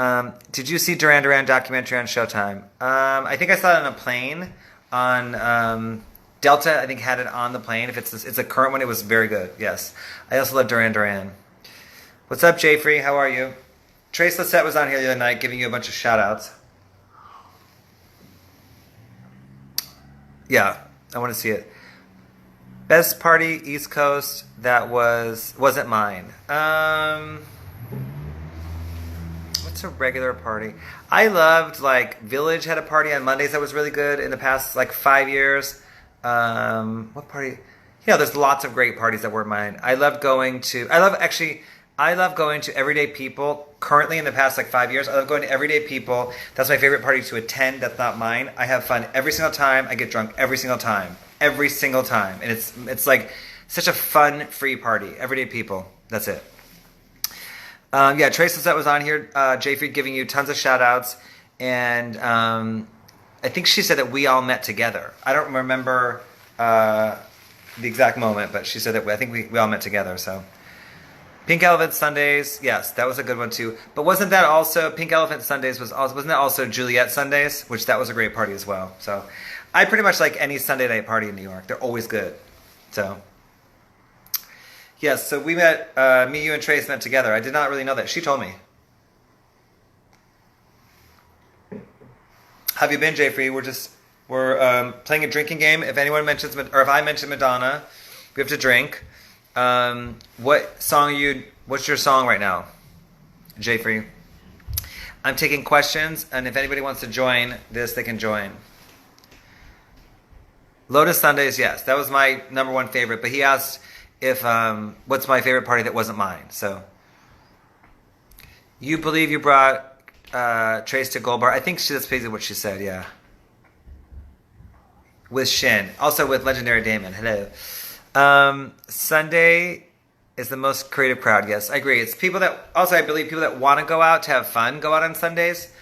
Did you see Duran Duran documentary on Showtime? I think I saw it on a plane on Delta. I think had it on the plane. If it's a current one, it was very good. Yes. I also love Duran Duran. What's up, Jayfrey? How are you? Trace Lissette was on here the other night giving you a bunch of shout outs. Yeah, I want to see it. Best party East Coast that wasn't mine. What's a regular party? I loved like Village had a party on Mondays that was really good in the past like 5 years. What party? There's lots of great parties that weren't mine. I love going to Everyday People. Currently, in the past like 5 years, I love going to Everyday People. That's my favorite party to attend. That's not mine. I have fun every single time. I get drunk every single time, and it's like such a fun, free party. Everyday People. That's it. Trace Lissette was on here. Jayfrey giving you tons of shout outs, and I think she said that we all met together. I don't remember the exact moment, but she said that I think we all met together. So. Pink Elephant Sundays, yes, that was a good one too. But wasn't that also Pink Elephant Sundays wasn't that also Juliet Sundays, which that was a great party as well. So I pretty much like any Sunday night party in New York. They're always good. So yes, so we met. Me, you, and Trace met together. I did not really know that. She told me. Have you been, Jayfrey? We're playing a drinking game. If anyone mentions or if I mention Madonna, we have to drink. What's your song right now, Jayfrey? I'm taking questions, and if anybody wants to join this, they can join. Lotus Sundays, yes, that was my number one favorite, but he asked if, what's my favorite party that wasn't mine, so. You believe you brought, Trace to Gold Bar? I think that's basically what she said, yeah. With Shin, also with legendary Damon, hello. Sunday is the most creative crowd. Yes, I agree. It's people that I believe people that want to go out to have fun go out on Sundays.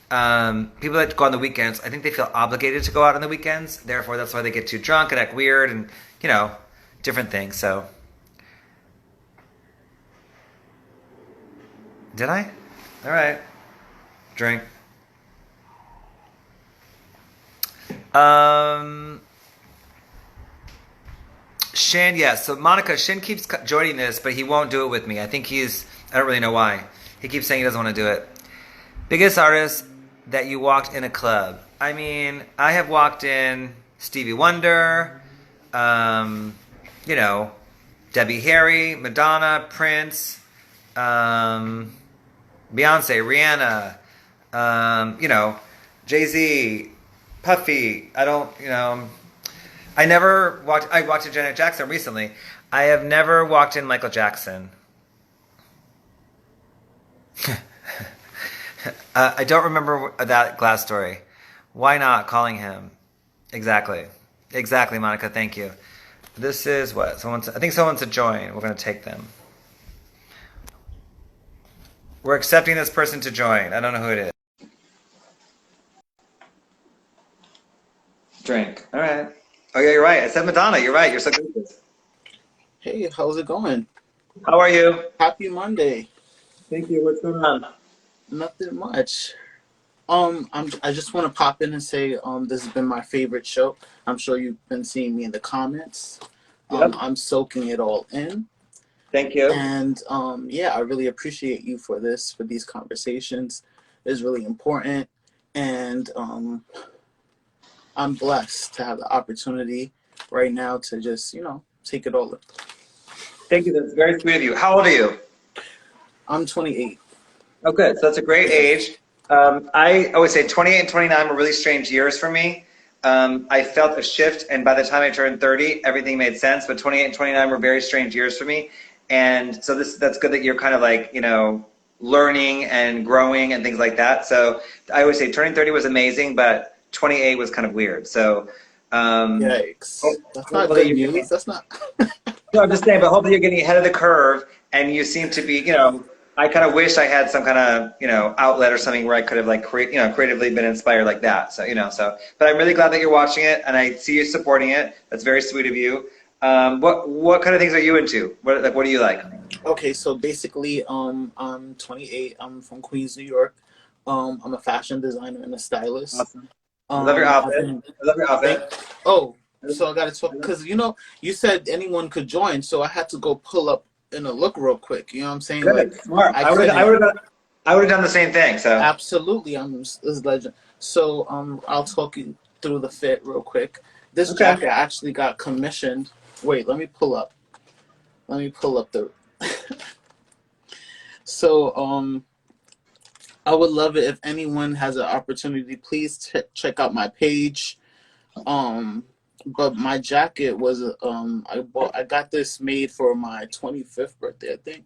People that go on the weekends, I think they feel obligated to go out on the weekends. Therefore, that's why they get too drunk and act weird and different things. So, did I? All right, drink. Shin, yes. So Monica, Shin keeps joining this, but he won't do it with me. I don't really know why. He keeps saying he doesn't want to do it. Biggest artist that you walked in a club? I mean, I have walked in Stevie Wonder, Debbie Harry, Madonna, Prince, Beyonce, Rihanna, Jay-Z, Puffy. I walked in Janet Jackson recently. I have never walked in Michael Jackson. I don't remember that Glass story. Why not calling him? Exactly, Monica, thank you. This is what? I think someone's to join. We're going to take them. We're accepting this person to join. I don't know who it is. Drink. All right. Oh, yeah, you're right. I said Madonna. You're right. You're so good at this. Hey, how's it going? How are you? Happy Monday. Thank you. What's going on? Nothing much. I just want to pop in and say this has been my favorite show. I'm sure you've been seeing me in the comments. Yep. I'm soaking it all in. Thank you. And I really appreciate you for these conversations. It's really important. And I'm blessed to have the opportunity right now to just, take it all in. Thank you. That's very sweet of you. How old are you? I'm 28. Oh, good. So that's a great age. I always say 28 and 29 were really strange years for me. I felt a shift, and by the time I turned 30, everything made sense. But 28 and 29 were very strange years for me. And so that's good that you're kind of like, learning and growing and things like that. So I always say turning 30 was amazing, but 28 was kind of weird. So Yikes. That's not good news. That's not. No, I'm just saying, but hopefully you're getting ahead of the curve and you seem to be, you know, I kind of wish I had some kind of, you know, outlet or something where I could have like creatively been inspired like that. So, you know, but I'm really glad that you're watching it and I see you supporting it. That's very sweet of you. What kind of things are you into? What do you like? Okay, so basically, I'm 28. I'm from Queens, New York. I'm a fashion designer and a stylist. Awesome. I love your I've outfit. been I love your think. outfit. Oh, so I got to talk because you said anyone could join, so I had to go pull up in a look real quick. You know what I'm saying? Like Good, smart. I I couldn't. would have I would have done the same thing. So Absolutely, I'm this legend. So I'll talk you through the fit real quick. This okay. jacket actually got commissioned. Wait, let me pull up. Let me pull up the. So I would love it if anyone has an opportunity. Please check out my page. Um, but my jacket was I got this made for my 25th birthday, I think,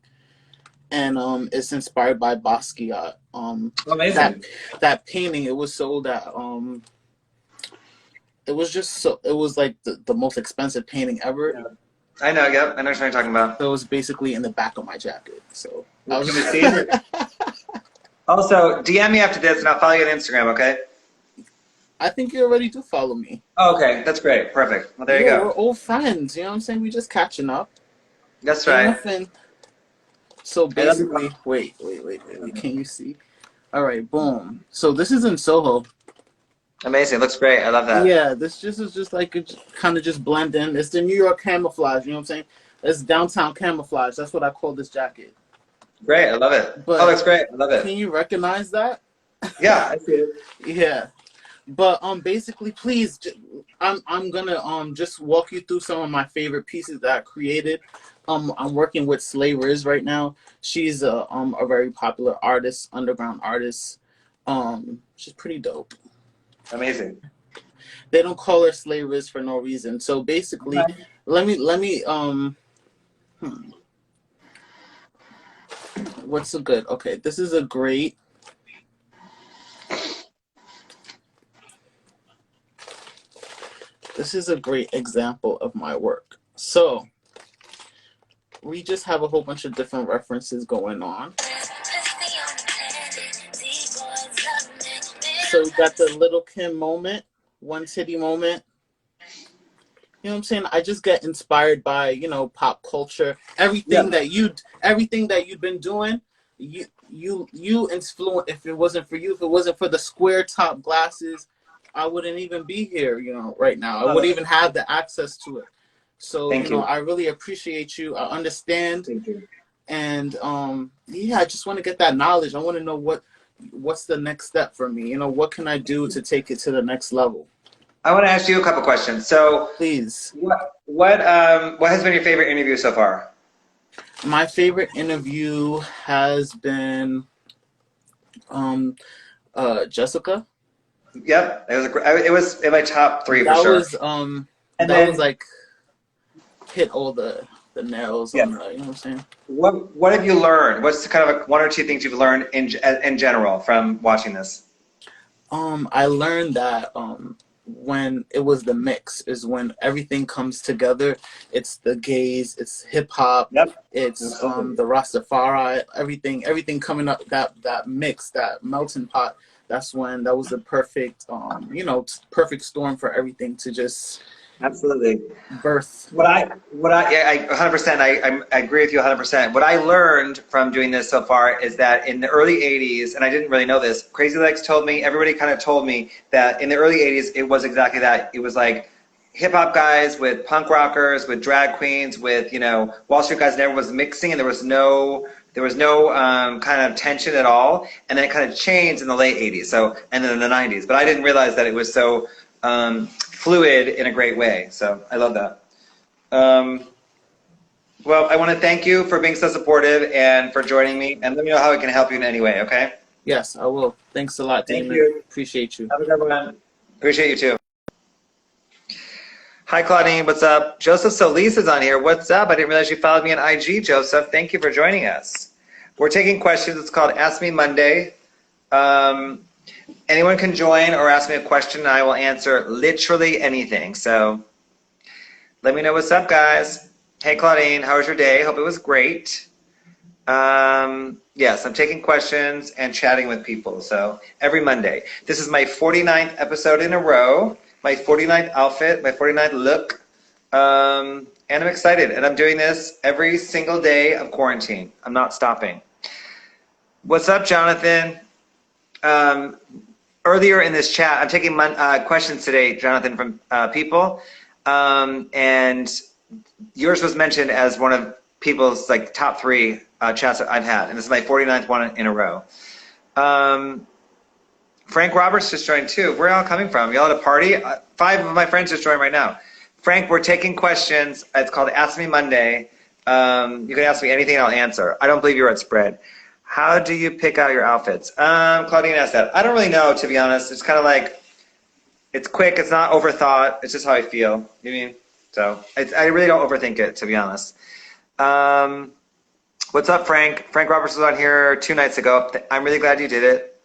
and it's inspired by Basquiat. That Amazing. that painting, it was sold at it was just so it was like the most expensive painting ever. Yeah. I know. Yep. I know what you're talking about. So it was basically in the back of my jacket. So I Well, was. can we see it? Also, DM me after this, and I'll follow you on Instagram. Okay. I think you already do follow me. Oh, okay. That's great. Perfect. Well, there you Yeah, go. we're old friends. You know what I'm saying? We just catching up. That's Ain't right. nothing. So I love you. basically, wait. Can you see? All right, boom. So this is in Soho. Amazing. Looks great. I love that. Yeah, this just is just like it kind of just blend in. It's the New York camouflage. You know what I'm saying? It's downtown camouflage. That's what I call this jacket. Great. I love it. Oh, But looks great. I love can it. you recognize that? Yeah, I see it. Yeah. But basically, please, I'm gonna just walk you through some of my favorite pieces that I created. I'm working with Slay Riz right now. She's a very popular artist, underground artist. She's pretty dope. Amazing. They don't call her Slay Riz for no reason. So basically, Okay. let me what's so good? Okay, this is a great. This is a great example of my work. So we just have a whole bunch of different references going on. So we got the Little Kim moment, one titty moment. You know what I'm saying? I just get inspired by, pop culture. Yeah. Everything that you've been doing, you influence. If it wasn't for you, if it wasn't for the square top glasses, I wouldn't even be here, right now. I Love wouldn't it. even have the access to it. So, Thank you. I really appreciate you. I understand. Thank you. And yeah, I just want to get that knowledge. I want to know what's the next step for me. What can I do to take it to the next level? I want to ask you a couple questions. So, Please. what has been your favorite interview so far? My favorite interview has been Jessica. Yep, it was in my top three for That sure. was And that was then, like hit all the nails yeah, on the, you know what I'm saying? what have you learned? What's kind of one or two things you've learned in general from watching this? I learned that when it was the mix is when everything comes together. It's the gays, it's hip hop, Yep, it's absolutely. the Rastafari, everything coming up, that mix, that melting pot. That was the perfect perfect storm for everything to just Absolutely. birth. Yeah, I 100%. I agree with you 100%. What I learned from doing this so far is that in the early 80s, and I didn't really know this, Crazy Legs told me, everybody kind of told me that in the early 80s, it was exactly that. It was like hip hop guys with punk rockers, with drag queens, with, Wall Street guys, and everyone was mixing, and there was no kind of tension at all. And then it kind of changed in the late 80s, and then in the 90s. But I didn't realize that it was so fluid in a great way. So I love that. Well, I want to thank you for being so supportive and for joining me. And let me know how I can help you in any way, okay? Yes, I will. Thanks a lot, Thank Damon. you. Appreciate you. Have a good one. Appreciate you too. Hi, Claudine. What's up? Joseph Solis is on here. What's up? I didn't realize you followed me on IG, Joseph. Thank you for joining us. We're taking questions. It's called Ask Me Monday. Anyone can join or ask me a question, and I will answer literally anything. So let me know what's up, guys. Hey, Claudine. How was your day? Hope it was great. Yes, I'm taking questions and chatting with people. So every Monday. This is my 49th episode in a row, my 49th outfit, my 49th look. And I'm excited. And I'm doing this every single day of quarantine. I'm not stopping. What's up, Jonathan? Um, Earlier in this chat, I'm taking questions today, Jonathan, from people. And yours was mentioned as one of people's like top three chats that I've had, and this is my 49th one in a row. Frank Roberts just joined too. Where are y'all coming from? Y'all at a party? 5 of my friends just joined right now. Frank, we're taking questions. It's called Ask Me Monday. You can ask me anything and I'll answer. I don't believe you're at Spread. How do you pick out your outfits? Claudine asked that. I don't really know, to be honest. It's kind of like, it's quick. It's not overthought. It's just how I feel. You mean? So I really don't overthink it, to be honest. What's up, Frank? Frank Roberts was on here 2 nights ago. I'm really glad you did it.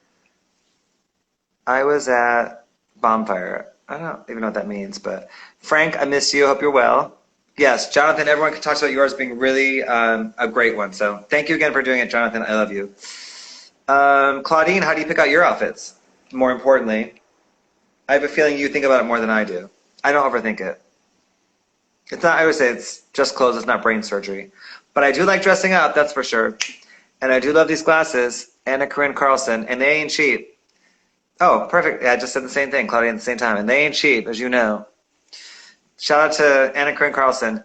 I was at Bonfire. I don't even know what that means, but Frank, I miss you. Hope you're well. Yes, Jonathan, everyone can talk about yours being really a great one. So thank you again for doing it, Jonathan. I love you. Claudine, how do you pick out your outfits? More importantly, I have a feeling you think about it more than I do. I don't overthink it. It's not, I would say it's just clothes, it's not brain surgery. But I do like dressing up, that's for sure. And I do love these glasses, Anna Corinne Carlson, and they ain't cheap. Oh, perfect. Yeah, I just said the same thing, Claudia, at the same time. And they ain't cheap, as you know. Shout out to Anna Corinne Carlson.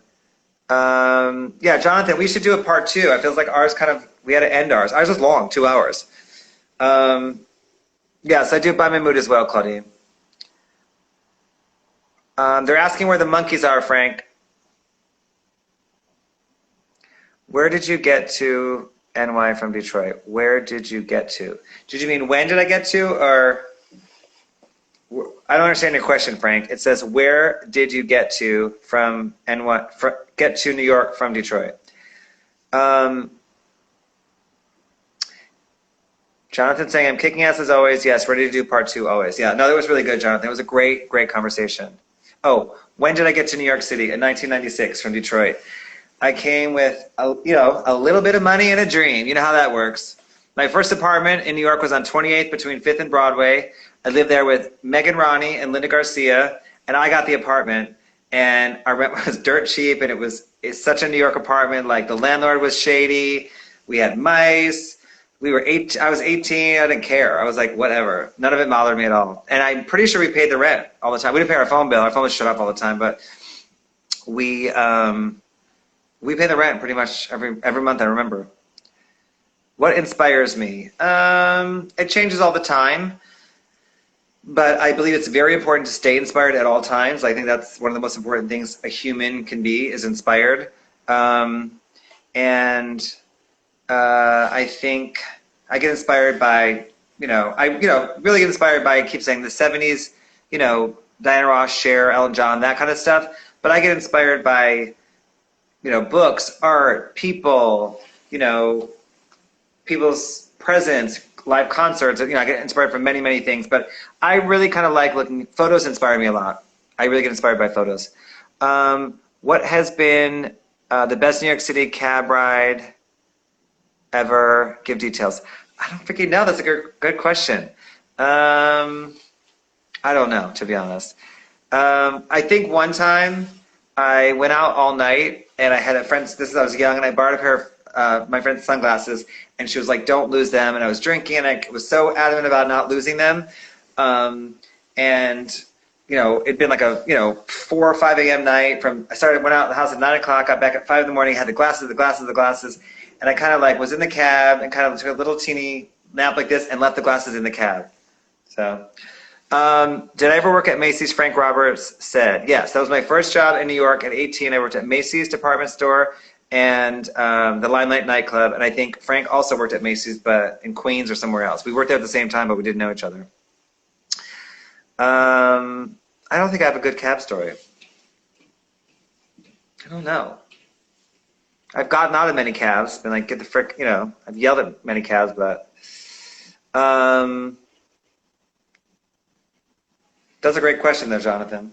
Yeah, Jonathan, we should do a part 2. I feel like ours kind of, we had to end ours. Ours was long, 2 hours. Yes, I do buy my mood as well, Claudine. They're asking where the monkeys are, Frank. Where did you get to NY from Detroit? Where did you get to? Did you mean when did I get to, or I don't understand your question, Frank. It says where did you get to from NY? Get to New York from Detroit. Jonathan saying I'm kicking ass as always. Yes, ready to do part 2 always. Yeah, no, that was really good, Jonathan. It was a great, great conversation. Oh, when did I get to New York City? In 1996 from Detroit. I came with a little bit of money and a dream. You know how that works. My first apartment in New York was on 28th between 5th and Broadway. I lived there with Megan Ronnie and Linda Garcia, and I got the apartment. And our rent was dirt cheap, and it's such a New York apartment. Like the landlord was shady. We had mice. I was 18. I didn't care. I was like, whatever. None of it bothered me at all. And I'm pretty sure we paid the rent all the time. We didn't pay our phone bill. Our phone was shut off all the time, but we pay the rent pretty much every month, I remember. What inspires me? It changes all the time, but I believe it's very important to stay inspired at all times. I think that's one of the most important things a human can be, is inspired. I think I get inspired by, really get inspired by, I keep saying the 70s, Diana Ross, Cher, Ellen John, that kind of stuff. But I get inspired by, books, art, people, people's presence, live concerts. I get inspired from many, many things. But I really kind of like looking. Photos inspire me a lot. I really get inspired by photos. What has been the best New York City cab ride ever? Give details. I don't freaking know. That's a good question. I don't know, to be honest. I think one time I went out all night and I had a friend, I was young, and I borrowed a pair of my friend's sunglasses, and she was like, don't lose them. And I was drinking, and I was so adamant about not losing them. It'd been like a 4 or 5 a.m. night. Went out of the house at 9 o'clock, got back at 5 in the morning, had the glasses, and I kind of like was in the cab and kind of took a little teeny nap like this and left the glasses in the cab. So, did I ever work at Macy's? Frank Roberts said, yes, that was my first job in New York at 18. I worked at Macy's department store and the Limelight nightclub. And I think Frank also worked at Macy's, but in Queens or somewhere else. We worked there at the same time, but we didn't know each other. I don't think I have a good cab story. I don't know. I've gotten out of many cabs, been like, get the frick, I've yelled at many cabs, but that's a great question though, Jonathan.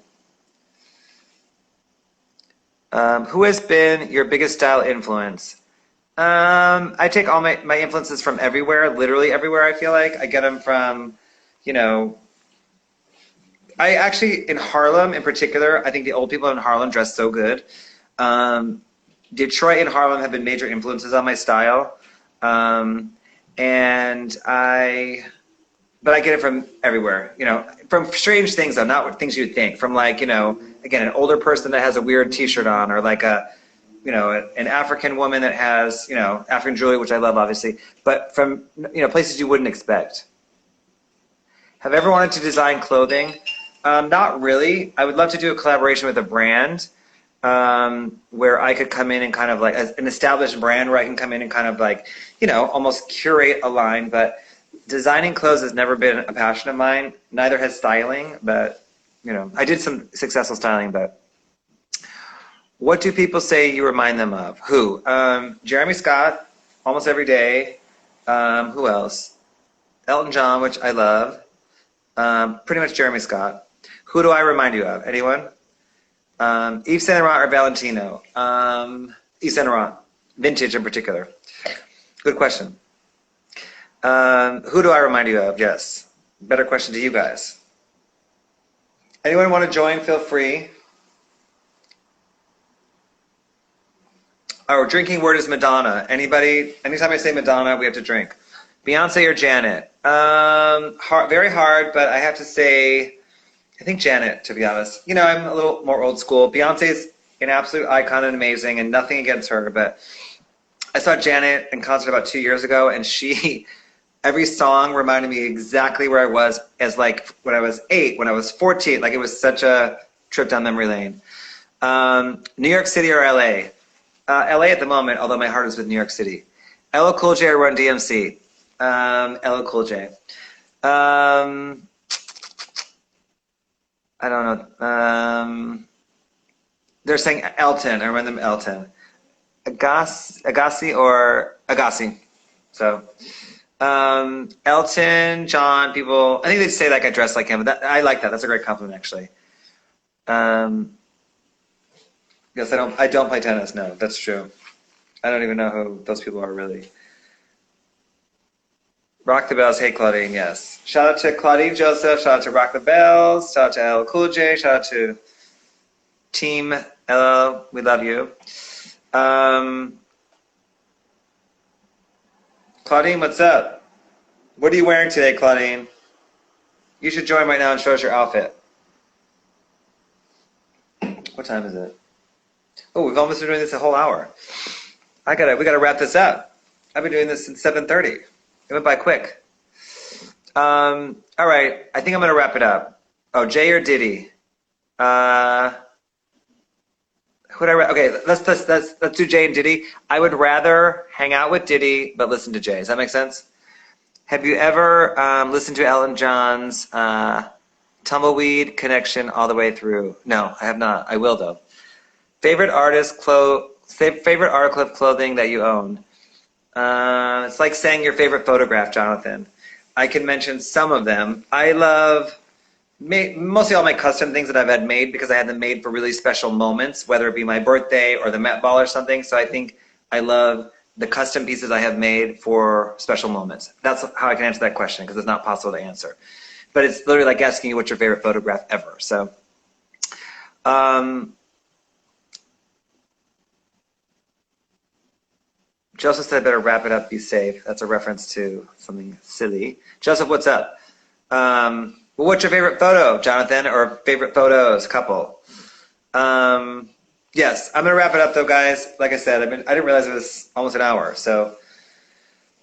Who has been your biggest style influence? I take all my influences from everywhere, literally everywhere. I feel like I get them from, you know, I actually in Harlem in particular. I think the old people in Harlem dress so good. Um, Detroit and Harlem have been major influences on my style, um, and but I get it from everywhere. You know, from strange things though, not what things you'd think. From like, you know, again, an older person that has a weird T-shirt on, or like a, you know, an African woman that has, you know, African jewelry, which I love, obviously, but from, you know, places you wouldn't expect. Have ever wanted to design clothing? Not really. I would love to do a collaboration with a brand, where I could come in and kind of like an established brand where I can come in and kind of like, you know, almost curate a line. But designing clothes has never been a passion of mine. Neither has styling, but, you know, I did some successful styling. But what do people say you remind them of? Who? Jeremy Scott, almost every day. Who else? Elton John, which I love. Pretty much Jeremy Scott. Who do I remind you of? Anyone? Yves Saint Laurent or Valentino? Yves Saint Laurent. Vintage in particular. Good question. Who do I remind you of? Yes. Better question to you guys. Anyone want to join? Feel free. Our drinking word is Madonna. Anybody? Anytime I say Madonna, we have to drink. Beyonce or Janet? Very hard, but I have to say, I think Janet, to be honest. You know, I'm a little more old school. Beyonce's an absolute icon and amazing, and nothing against her, but I saw Janet in concert about 2 years ago, and every song reminded me exactly where I was as like when I was 8, when I was 14. Like it was such a trip down memory lane. New York City or LA? LA at the moment, although my heart is with New York City. LL Cool J or Run DMC? LL Cool J. I don't know. They're saying Elton. I remember them Elton. Agassi or Agassi. So, Elton, John, people, I think they say like I dress like him, but I like that. That's a great compliment, actually. Yes, I don't play tennis. No, that's true. I don't even know who those people are really. Rock the Bells, hey Claudine, yes. Shout out to Claudine Joseph, shout out to Rock the Bells, shout out to LL Cool J, shout out to Team LL, we love you. Claudine, what's up? What are you wearing today, Claudine? You should join right now and show us your outfit. What time is it? Oh, we've almost been doing this a whole hour. We gotta wrap this up. I've been doing this since 7:30. It went by quick. All right, I think I'm gonna wrap it up. Oh, Jay or Diddy? Okay, let's do Jay and Diddy. I would rather hang out with Diddy but listen to Jay. Does that make sense? Have you ever listened to Elton John's Tumbleweed Connection all the way through? No, I have not. I will though. Favorite article of clothing that you own? It's like saying your favorite photograph, Jonathan. I can mention some of them. I love mostly all my custom things that I've had made because I had them made for really special moments, whether it be my birthday or the Met Ball or something. So I think I love the custom pieces I have made for special moments. That's how I can answer that question because it's not possible to answer. But it's literally like asking you what's your favorite photograph ever. So, Joseph said, better wrap it up, be safe. That's a reference to something silly. Joseph, what's up? Well, what's your favorite photo, Jonathan, or favorite photos, couple? Yes, I'm going to wrap it up, though, guys. Like I said, I didn't realize it was almost an hour. So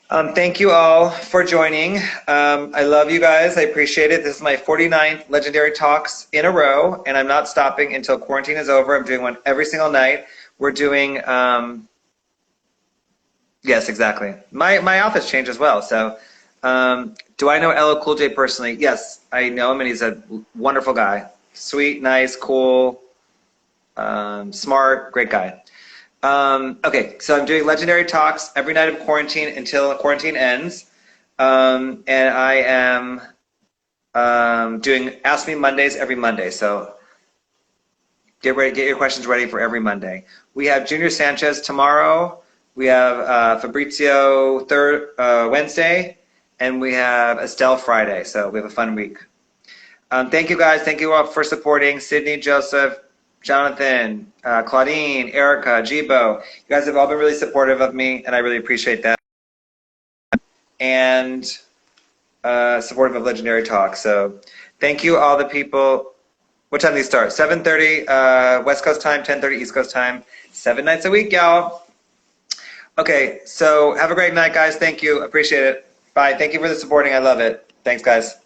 thank you all for joining. I love you guys. I appreciate it. This is my 49th Legendary Talks in a row, and I'm not stopping until quarantine is over. I'm doing one every single night. We're doing... Yes, exactly. My outfit's changed as well. So, do I know LL Cool J personally? Yes, I know him, and he's a wonderful guy. Sweet, nice, cool, smart, great guy. Okay, so I'm doing Legendary Talks every night of quarantine until the quarantine ends. And I am doing Ask Me Mondays every Monday. So get your questions ready for every Monday. We have Junior Sanchez tomorrow. We have Fabrizio Wednesday, and we have Estelle Friday. So we have a fun week. Thank you guys. Thank you all for supporting. Sydney, Joseph, Jonathan, Claudine, Erica, Jibo. You guys have all been really supportive of me, and I really appreciate that. And supportive of Legendary Talk. So thank you all the people. What time do these start? 7:30 West Coast time, 10:30 East Coast time. 7 nights a week, y'all. Okay, so have a great night, guys. Thank you. Appreciate it. Bye. Thank you for the supporting. I love it. Thanks, guys.